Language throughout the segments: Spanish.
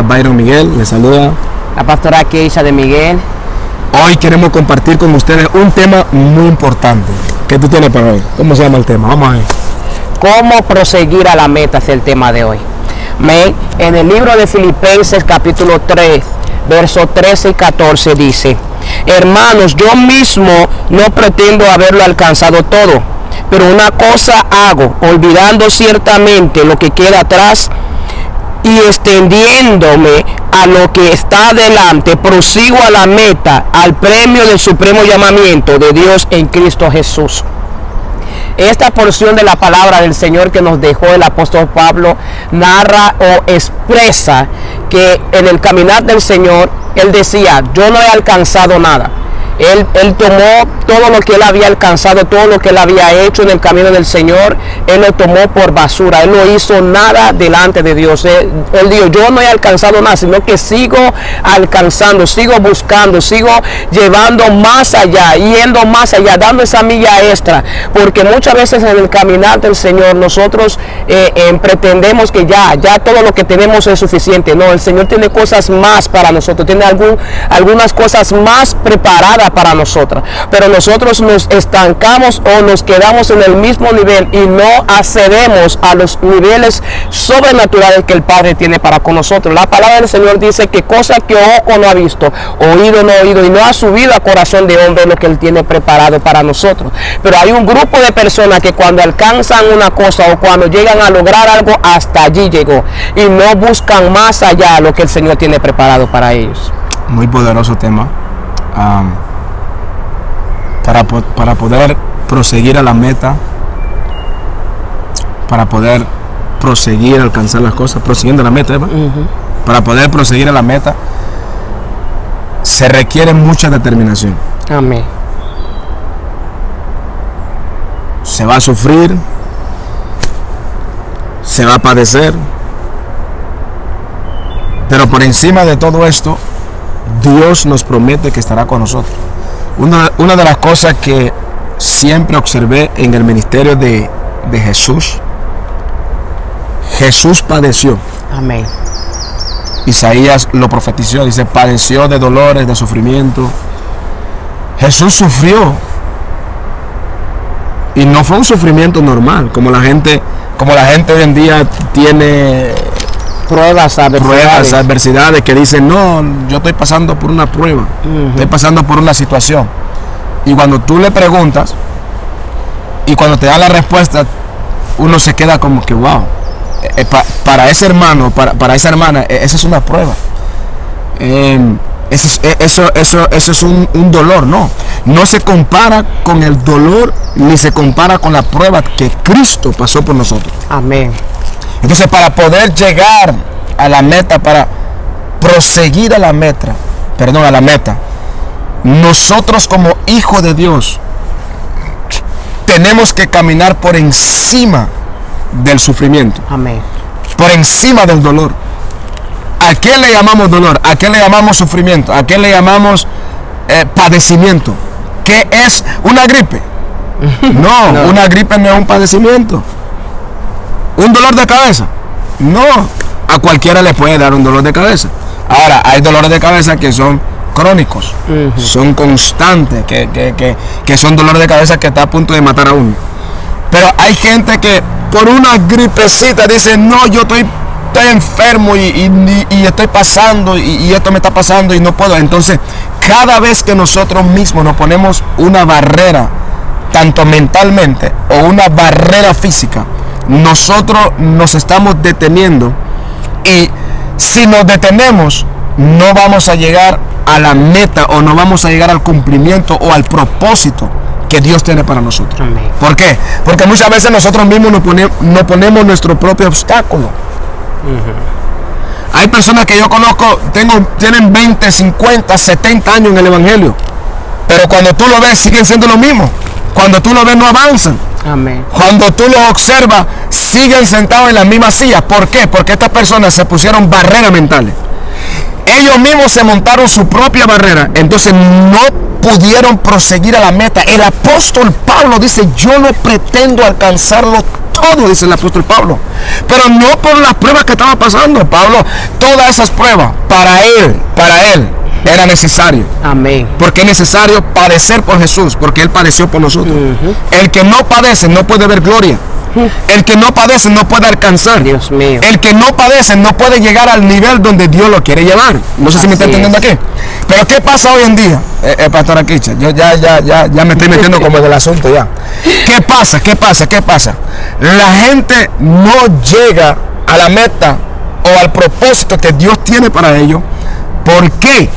Byron Miguel, les saluda la pastora Keisha de Miguel. Hoy queremos compartir con ustedes un tema muy importante. ¿Qué tú tienes para hoy? ¿Cómo se llama el tema? Vamos a ver. ¿Cómo proseguir a la meta? Es el tema de hoy. En el libro de Filipenses capítulo 3, versos 13 y 14 dice: hermanos, yo mismo no pretendo haberlo alcanzado todo, pero una cosa hago, olvidando ciertamente lo que queda atrás y extendiéndome a lo que está delante, prosigo a la meta, al premio del supremo llamamiento de Dios en Cristo Jesús. Esta porción de la palabra del Señor que nos dejó el apóstol Pablo narra o expresa que en el caminar del Señor, él decía: yo no he alcanzado nada. Él tomó todo lo que él había alcanzado, todo lo que él había hecho en el camino del Señor, él lo tomó por basura. Él no hizo nada delante de Dios. Él dijo: yo no he alcanzado nada, sino que sigo alcanzando, sigo buscando, sigo llevando más allá, yendo más allá, dando esa milla extra. Porque muchas veces en el caminar del Señor nosotros pretendemos que ya todo lo que tenemos es suficiente. No, el Señor tiene cosas más para nosotros, tiene algunas cosas más preparadas para nosotros, pero nosotros nos estancamos o nos quedamos en el mismo nivel y no accedemos a los niveles sobrenaturales que el Padre tiene para con nosotros. La palabra del Señor dice que cosa que ojo no ha visto, oído no ha oído y no ha subido a corazón de hombre lo que Él tiene preparado para nosotros. Pero hay un grupo de personas que cuando alcanzan una cosa o cuando llegan a lograr algo, hasta allí llegó y no buscan más allá lo que el Señor tiene preparado para ellos. Muy poderoso tema. Para poder proseguir a la meta, para poder proseguir a alcanzar las cosas, prosiguiendo la meta, para poder proseguir a la meta, se requiere mucha determinación. Amén. Se va a sufrir, se va a padecer, pero por encima de todo esto, Dios nos promete que estará con nosotros. Una de las cosas que siempre observé en el ministerio de Jesús, Jesús padeció. Amén. Isaías lo profetizó, dice: padeció de dolores, de sufrimiento. Jesús sufrió. Y no fue un sufrimiento normal, como la gente hoy en día tiene pruebas, adversidades, que dicen: no, yo estoy pasando por una prueba, estoy pasando por una situación. Y cuando tú le preguntas y cuando te da la respuesta, uno se queda como que wow, para ese hermano, para esa hermana, esa es una prueba. Eso es un dolor. No se compara con el dolor ni se compara con la prueba que Cristo pasó por nosotros. Amén. Entonces, para poder llegar a la meta, para proseguir a la meta, nosotros como hijos de Dios tenemos que caminar por encima del sufrimiento. Amén. Por encima del dolor. ¿A qué le llamamos dolor? ¿A qué le llamamos sufrimiento? ¿A qué le llamamos padecimiento? ¿Qué es una gripe? No, una gripe no es un padecimiento. ¿Un dolor de cabeza? No, a cualquiera le puede dar un dolor de cabeza. Ahora, hay dolores de cabeza que son crónicos, son constantes, que son dolores de cabeza que está a punto de matar a uno. Pero hay gente que por una gripecita dice: no, yo estoy enfermo y estoy pasando y esto me está pasando y no puedo. Entonces, cada vez que nosotros mismos nos ponemos una barrera, tanto mentalmente o una barrera física, nosotros nos estamos deteniendo, y si nos detenemos no vamos a llegar a la meta o no vamos a llegar al cumplimiento o al propósito que Dios tiene para nosotros. Amén. ¿Por qué? Porque muchas veces nosotros mismos nos ponemos nuestro propio obstáculo. Hay personas que yo conozco, tienen 20, 50, 70 años en el evangelio, pero cuando tú lo ves siguen siendo lo mismo. Cuando tú lo ves no avanzan. Amén. Cuando tú los observas siguen sentados en la misma silla. ¿Por qué? Porque estas personas se pusieron barreras mentales. Ellos mismos se montaron su propia barrera, entonces no pudieron proseguir a la meta. El apóstol Pablo dice: yo no pretendo alcanzarlo todo, dice el apóstol Pablo. Pero no por las pruebas que estaba pasando. Pablo, todas esas pruebas, para él, era necesario. Amén. Porque es necesario padecer por Jesús, porque Él padeció por nosotros. El que no padece no puede ver gloria. El que no padece no puede alcanzar. Dios mío. El que no padece no puede llegar al nivel donde Dios lo quiere llevar. No sé si me está entendiendo aquí. Pero ¿qué pasa hoy en día, pastora Kicha? Yo ya me estoy metiendo como del asunto ya. ¿Qué pasa? La gente no llega a la meta o al propósito que Dios tiene para ellos. ¿Por qué?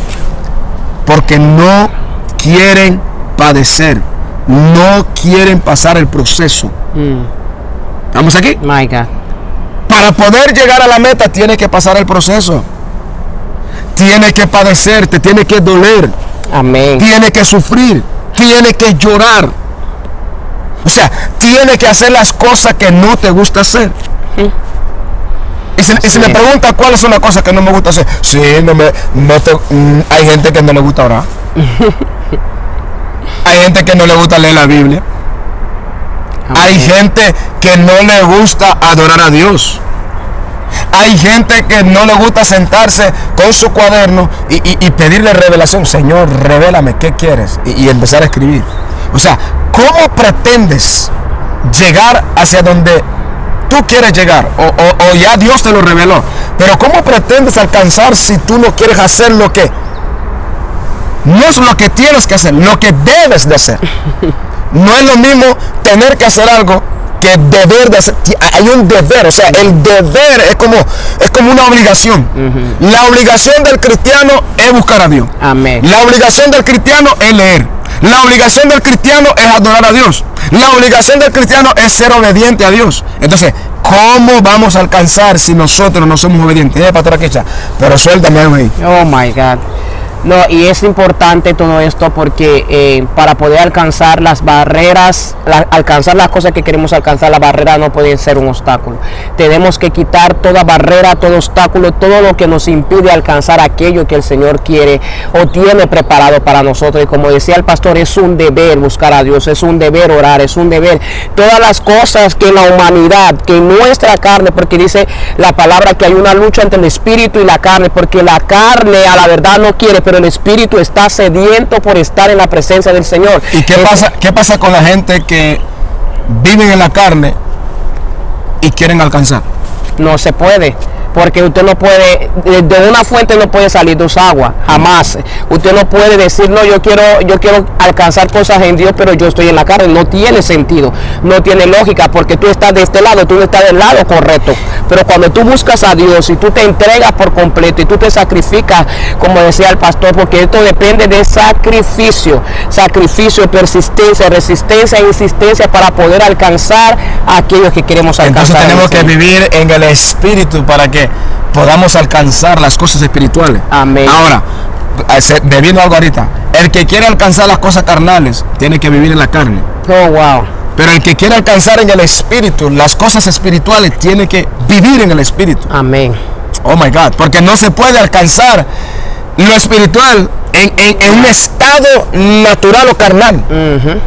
Porque no quieren padecer, no quieren pasar el proceso. ¿Estamos aquí? My God. Para poder llegar a la meta tiene que pasar el proceso. Tiene que padecer, te tiene que doler. Amén. Tiene que sufrir, tiene que llorar. O sea, tiene que hacer las cosas que no te gusta hacer. Y si me pregunta cuáles son las cosas que no me gusta hacer, sí, hay gente que no le gusta orar. Hay gente que no le gusta leer la Biblia. Hay gente que no le gusta adorar a Dios. Hay gente que no le gusta sentarse con su cuaderno y pedirle revelación. Señor, revélame, ¿qué quieres? Y empezar a escribir. O sea, ¿cómo pretendes llegar hacia donde tú quieres llegar? O ya Dios te lo reveló. Pero ¿cómo pretendes alcanzar si tú no quieres hacer lo que no es lo que tienes que hacer, lo que debes de hacer? No es lo mismo tener que hacer algo que deber de hacer. Hay un deber, o sea, el deber es como una obligación. La obligación del cristiano es buscar a Dios. Amén. La obligación del cristiano es leer. La obligación del cristiano es adorar a Dios. La obligación del cristiano es ser obediente a Dios. Entonces, ¿cómo vamos a alcanzar si nosotros no somos obedientes? Pastora Kicha, pero suéltame algo ahí. Oh my God. No, y es importante todo esto porque para poder alcanzar las barreras, alcanzar las cosas que queremos alcanzar, las barreras no pueden ser un obstáculo. Tenemos que quitar toda barrera, todo obstáculo, todo lo que nos impide alcanzar aquello que el Señor quiere o tiene preparado para nosotros. Y como decía el pastor, es un deber buscar a Dios, es un deber orar, es un deber. Todas las cosas que en la humanidad, que en nuestra carne, porque dice la palabra que hay una lucha entre el espíritu y la carne, porque la carne a la verdad no quiere, pero el espíritu está sediento por estar en la presencia del Señor. ¿Y qué pasa con la gente que viven en la carne y quieren alcanzar? No se puede. Porque usted no puede, de una fuente no puede salir dos aguas, jamás. Usted no puede decir, no, yo quiero alcanzar cosas en Dios, pero yo estoy en la carne. No tiene sentido, no tiene lógica, porque tú estás de este lado, tú no estás del lado correcto. Pero cuando tú buscas a Dios y tú te entregas por completo y tú te sacrificas, como decía el pastor, porque esto depende de sacrificio, persistencia, resistencia e insistencia para poder alcanzar a aquellos que queremos alcanzar. Entonces tenemos que vivir en el espíritu para que podamos alcanzar las cosas espirituales. Amén. Ahora, me vino algo ahorita. El que quiere alcanzar las cosas carnales tiene que vivir en la carne. Oh, wow. Pero el que quiere alcanzar en el espíritu las cosas espirituales tiene que vivir en el espíritu. Amén. Oh my God, porque no se puede alcanzar lo espiritual en un estado natural o carnal.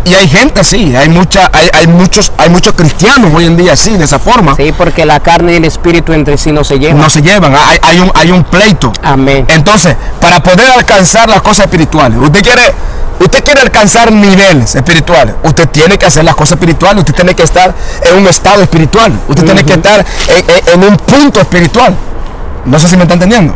Y hay gente así, hay muchos cristianos hoy en día así, de esa forma. Sí, porque la carne y el espíritu entre sí no se llevan. No se llevan, hay un pleito. Amén. Entonces, para poder alcanzar las cosas espirituales, usted quiere alcanzar niveles espirituales, usted tiene que hacer las cosas espirituales, usted tiene que estar en un estado espiritual, usted tiene que estar en un punto espiritual. No sé si me está entendiendo.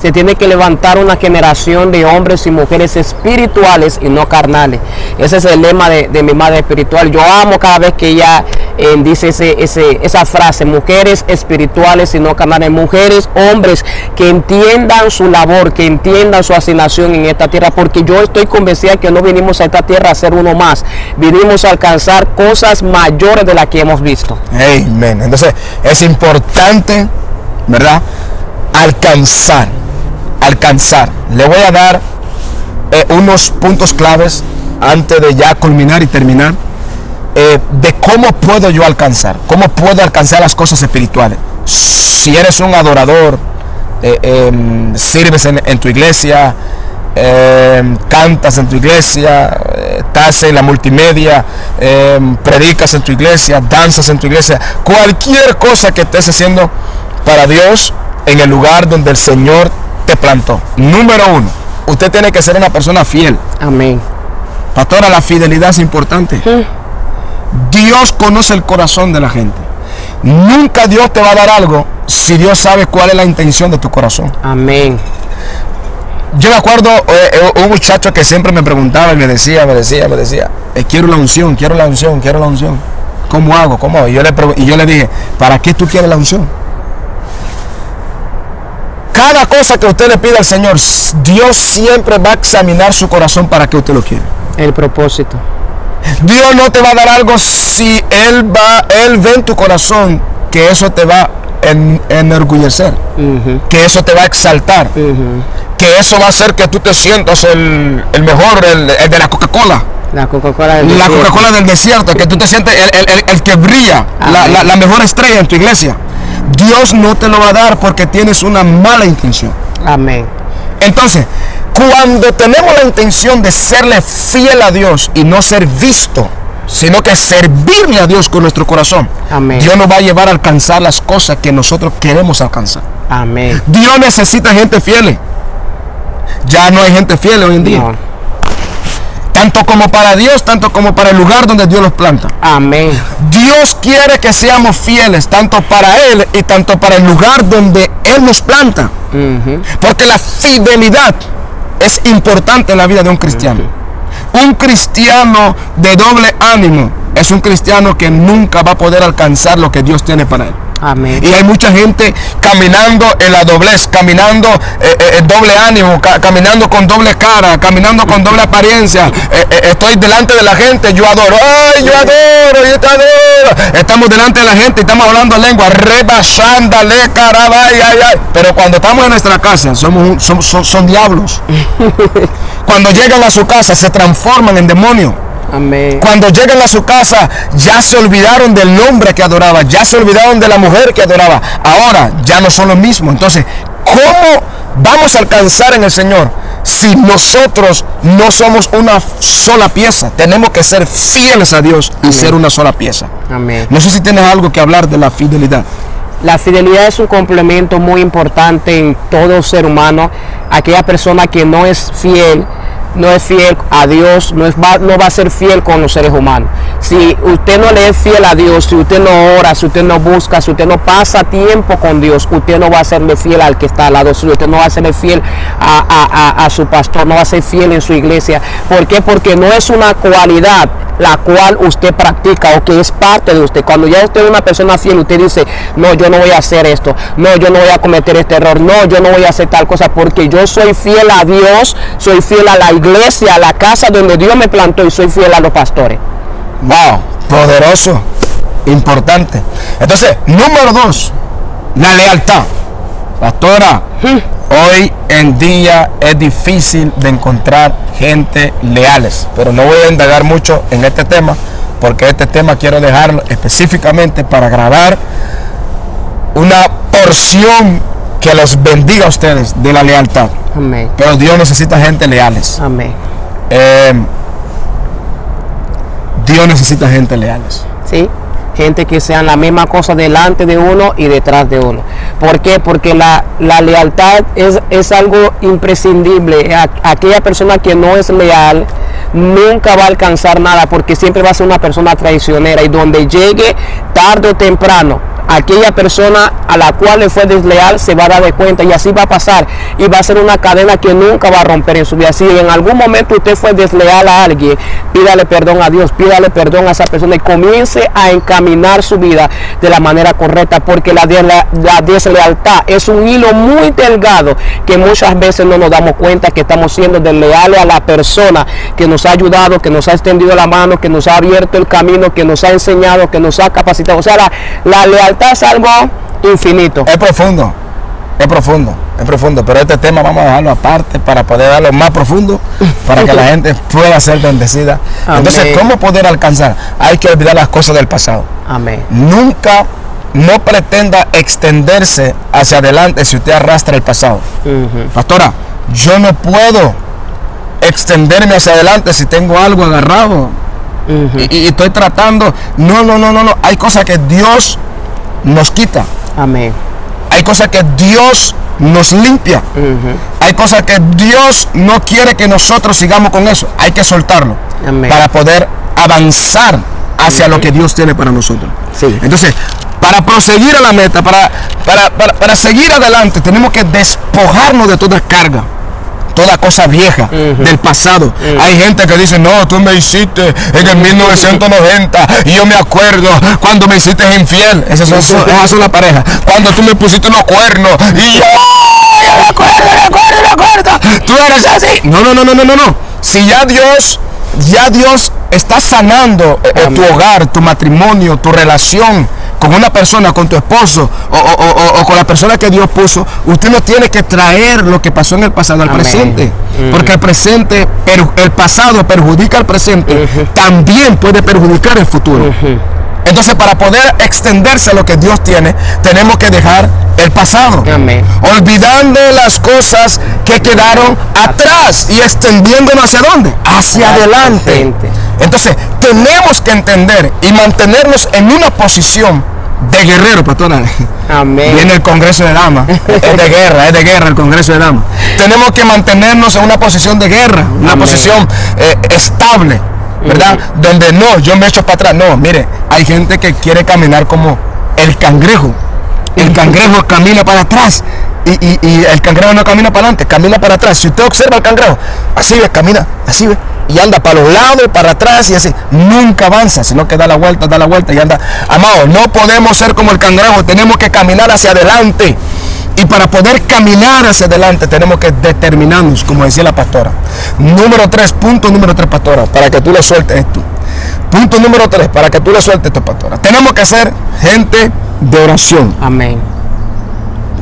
Se tiene que levantar una generación de hombres y mujeres espirituales y no carnales. Ese es el lema de mi madre espiritual. Yo amo cada vez que ella dice esa frase, mujeres espirituales y no carnales. Mujeres, hombres que entiendan su labor, que entiendan su asignación en esta tierra, porque yo estoy convencida que no vinimos a esta tierra a ser uno más. Vinimos a alcanzar cosas mayores de las que hemos visto. Amén. Entonces es importante, ¿verdad?, alcanzar. Le voy a dar unos puntos claves antes de ya culminar y terminar, de cómo puedo yo alcanzar, cómo puedo alcanzar las cosas espirituales. Si eres un adorador, sirves en tu iglesia, cantas en tu iglesia, estás en la multimedia, predicas en tu iglesia, danzas en tu iglesia, cualquier cosa que estés haciendo para Dios en el lugar donde el Señor te plantó. Número uno, usted tiene que ser una persona fiel. Amén. Pastora, la fidelidad es importante. Dios conoce el corazón de la gente. Nunca Dios te va a dar algo si Dios sabe cuál es la intención de tu corazón. Amén. Yo me acuerdo, un muchacho que siempre me preguntaba y me decía, quiero la unción. ¿Cómo hago? Y yo le dije, ¿para qué tú quieres la unción? Cada cosa que usted le pida al Señor, Dios siempre va a examinar su corazón para que usted lo quiera. El propósito. Dios no te va a dar algo si Él ve en tu corazón que eso te va a enorgullecer, que eso te va a exaltar, que eso va a hacer que tú te sientas el mejor, el de la Coca-Cola. La Coca-Cola del desierto. La Coca-Cola del desierto, que tú te sientes el que brilla, la mejor estrella en tu iglesia. Dios no te lo va a dar porque tienes una mala intención. Amén. Entonces, cuando tenemos la intención de serle fiel a Dios y no ser visto, sino que servirle a Dios con nuestro corazón, amén, Dios nos va a llevar a alcanzar las cosas que nosotros queremos alcanzar. Amén. Dios necesita gente fiel. Ya no hay gente fiel hoy en día. No. Tanto como para Dios, tanto como para el lugar donde Dios los planta. Amén. Dios quiere que seamos fieles, tanto para Él y tanto para el lugar donde Él nos planta. Porque la fidelidad es importante en la vida de un cristiano. Un cristiano de doble ánimo es un cristiano que nunca va a poder alcanzar lo que Dios tiene para él. Amén. Y hay mucha gente caminando en la doblez, caminando en doble ánimo, caminando con doble cara, caminando con doble apariencia. Estoy delante de la gente, yo adoro, ay, yo adoro, yo te adoro. Estamos delante de la gente y estamos hablando lengua, rebashándale, carabay, ay, ay. Pero cuando estamos en nuestra casa, son diablos. Cuando llegan a su casa, se transforman en demonios. Amén. Cuando llegan a su casa, ya se olvidaron del hombre que adoraba, ya se olvidaron de la mujer que adoraba. Ahora ya no son lo mismo. Entonces, ¿cómo vamos a alcanzar en el Señor si nosotros no somos una sola pieza? Tenemos que ser fieles a Dios y ser una sola pieza. Amén. No sé si tienes algo que hablar de la fidelidad. La fidelidad es un complemento muy importante en todo ser humano. Aquella persona que no es fiel a Dios, no va a ser fiel con los seres humanos. Si usted no le es fiel a Dios, si usted no ora, si usted no busca, si usted no pasa tiempo con Dios, usted no va a serle fiel al que está al lado suyo, usted no va a serle fiel a su pastor, no va a ser fiel en su iglesia. ¿Por qué? Porque no es una cualidad la cual usted practica o que es parte de usted. Cuando ya usted es una persona fiel, usted dice, no, yo no voy a hacer esto, no, yo no voy a cometer este error, no, yo no voy a hacer tal cosa, porque yo soy fiel a Dios, soy fiel a la iglesia, a la casa donde Dios me plantó y soy fiel a los pastores. Wow, poderoso, importante. Entonces, número 2, la lealtad. Pastora, hoy en día es difícil de encontrar gente leales, pero no voy a indagar mucho en este tema, porque este tema quiero dejarlo específicamente para grabar una porción que los bendiga a ustedes de la lealtad. Amén. Pero Dios necesita gente leales. Amén. Dios necesita gente leales. Sí. Gente que sean la misma cosa delante de uno y detrás de uno. ¿Por qué? Porque la lealtad es algo imprescindible. Aquella persona que no es leal nunca va a alcanzar nada, porque siempre va a ser una persona traicionera, y donde llegue tarde o temprano, aquella persona a la cual le fue desleal se va a dar de cuenta, y así va a pasar, y va a ser una cadena que nunca va a romper en su vida. Si en algún momento usted fue desleal a alguien, pídale perdón a Dios, pídale perdón a esa persona y comience a encaminar su vida de la manera correcta, porque la deslealtad es un hilo muy delgado que muchas veces no nos damos cuenta que estamos siendo desleales a la persona que nos ha ayudado, que nos ha extendido la mano, que nos ha abierto el camino, que nos ha enseñado, que nos ha capacitado. O sea, la lealtad es algo infinito. Es profundo, pero este tema vamos a dejarlo aparte para poder darlo más profundo, para que la gente pueda ser bendecida. Amén. Entonces, ¿cómo poder alcanzar? Hay que olvidar las cosas del pasado. Amén. Nunca, no pretenda extenderse hacia adelante si usted arrastra el pasado. Pastora, yo no puedo extenderme hacia adelante si tengo algo agarrado y estoy tratando. No. Hay cosas que Dios nos quita. Amén. Hay cosas que Dios nos limpia. Hay cosas que Dios no quiere que nosotros sigamos con eso. Hay que soltarlo. Amén. Para poder avanzar hacia lo que Dios tiene para nosotros. Sí. Entonces, para proseguir a la meta, para seguir adelante, tenemos que despojarnos de toda carga, toda cosa vieja del pasado. Hay gente que dice, no, tú me hiciste en el 1990 y yo me acuerdo cuando me hiciste infiel. Esas son la pareja. Cuando tú me pusiste los cuernos y yo me acuerdo. Tú eres así. No. Si ya Dios está sanando tu hogar, tu matrimonio, tu relación con una persona, con tu esposo o con la persona que Dios puso, usted no tiene que traer lo que pasó en el pasado al presente, porque el pasado perjudica al presente, también puede perjudicar el futuro. Entonces, para poder extenderse a lo que Dios tiene, tenemos que dejar el pasado. Amén. Olvidando las cosas que quedaron atrás y extendiéndonos hacia dónde? Hacia adelante. Entonces, tenemos que entender y mantenernos en una posición de guerrero, pastora. Amén. Viene el Congreso de Damas. Es de guerra el Congreso de Damas. Tenemos que mantenernos en una posición de guerra, una posición estable, ¿verdad? Donde no, yo me echo para atrás. No, mire, hay gente que quiere caminar como el cangrejo. El cangrejo camina para atrás y el cangrejo no camina para adelante, camina para atrás. Si usted observa al cangrejo, así ve, camina, así ve, y anda para los lados, para atrás y así. Nunca avanza, sino que da la vuelta y anda. Amado, no podemos ser como el cangrejo, tenemos que caminar hacia adelante. Y para poder caminar hacia adelante tenemos que determinarnos, como decía la pastora. Punto número 3, pastora, para que tú le sueltes esto. Punto número 3, para que tú le sueltes esto, pastora. Tenemos que ser gente de oración. Amén.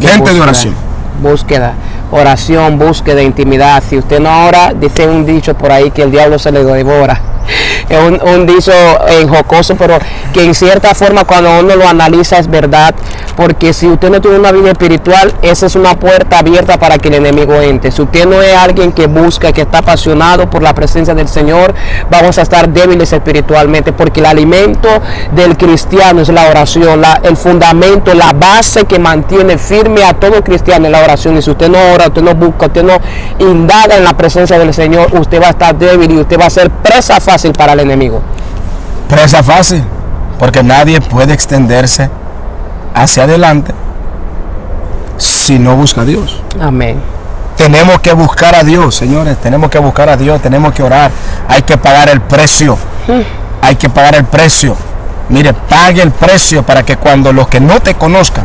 Gente de oración. Búsqueda, oración, búsqueda, intimidad. Si usted no ora, dice un dicho por ahí que el diablo se le devora. Es un dicho jocoso, pero que en cierta forma cuando uno lo analiza es verdad, porque si usted no tiene una vida espiritual, esa es una puerta abierta para que el enemigo entre. Si usted no es alguien que busca, que está apasionado por la presencia del Señor, vamos a estar débiles espiritualmente, porque el alimento del cristiano es la oración, el fundamento, la base que mantiene firme a todo cristiano es la oración. Y si usted no ora, usted no busca, usted no indaga en la presencia del Señor, usted va a estar débil y usted va a ser presa fácil para el enemigo. Presa fácil, porque nadie puede extenderse hacia adelante si no busca a Dios. Amén. Tenemos que buscar a Dios, señores, tenemos que buscar a Dios, tenemos que orar. Hay que pagar el precio. Hay que pagar el precio. Mire, pague el precio para que cuando los que no te conozcan,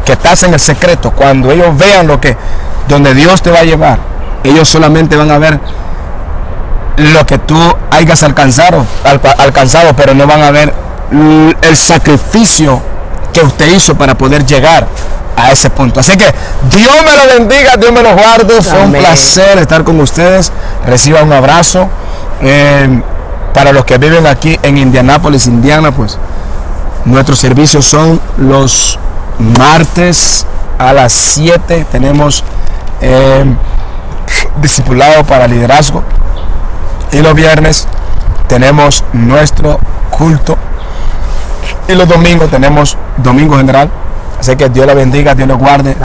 que estás en el secreto, cuando ellos vean donde Dios te va a llevar, ellos solamente van a ver lo que tú hayas alcanzado, pero no van a ver el sacrificio que usted hizo para poder llegar a ese punto. Así que Dios me lo bendiga, Dios me lo guarde. Fue un placer estar con ustedes. Reciba un abrazo. Para los que viven aquí en Indianápolis, Indiana, pues nuestros servicios son los martes a las 7. Tenemos discipulado para liderazgo. Y los viernes tenemos nuestro culto. Y los domingos tenemos domingo general. Así que Dios la bendiga, Dios lo guarde.